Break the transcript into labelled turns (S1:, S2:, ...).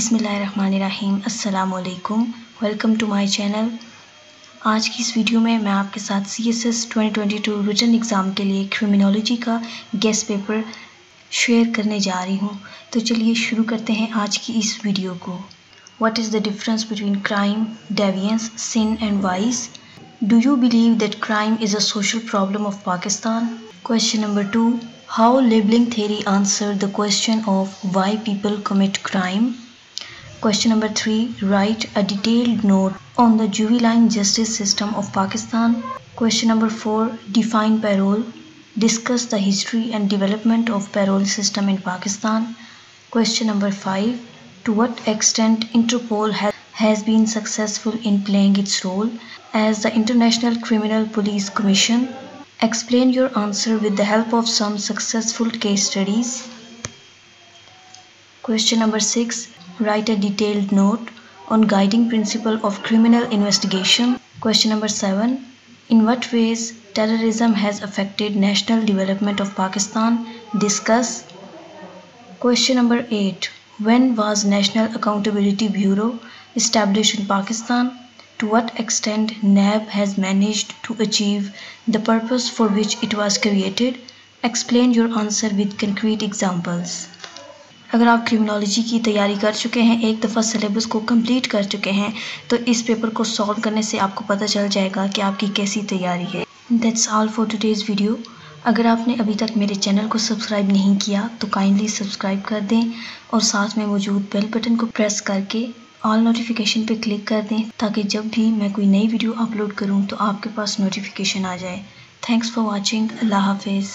S1: बिस्मिल्लाहिर्रहमानिर्रहीम। अस्सलाम वालेकुम। Welcome to my channel. आज की इस वीडियो में मैं आपके साथ CSS 2022 रिटन एग्ज़ाम के लिए क्रिमिनोलॉजी का गेस्ट पेपर शेयर करने जा रही हूँ। तो चलिए शुरू करते हैं आज की इस वीडियो को। What is the difference between crime, deviance, sin and vice? Do you believe that crime is a social problem of Pakistan? Question number 2. How labeling theory answered the question of why people commit crime? Question number 3. Write a detailed note on the juvenile justice system of Pakistan. Question number 4. Define parole. Discuss the history and development of parole system in Pakistan. Question number 5. To what extent Interpol has been successful in playing its role as the International Criminal Police Commission? Explain your answer with the help of some successful case studies. Question number 6. Write a detailed note on guiding principle of criminal investigation. Question number 7. In what ways terrorism has affected national development of Pakistan? Discuss. Question number 8. When was National Accountability Bureau established in Pakistan? To what extent NAB has managed to achieve the purpose for which it was created? Explain your answer with concrete examples. अगर आप criminology की तैयारी कर चुके हैं, एक दफ़ा syllabus को कंप्लीट कर चुके हैं, तो इस पेपर को सॉल्व करने से आपको पता चल जाएगा कि आपकी कैसी तैयारी है। That's all for today's video. अगर आपने अभी तक मेरे चैनल को सब्सक्राइब नहीं किया तो काइंडली सब्सक्राइब कर दें और साथ में मौजूद बेल बटन को प्रेस करके ऑल नोटिफिकेशन पे क्लिक कर दें ताकि जब भी मैं कोई नई वीडियो अपलोड करूं तो आपके पास नोटिफिकेशन आ जाए। Thanks for watching. अल्लाह हाफिज़।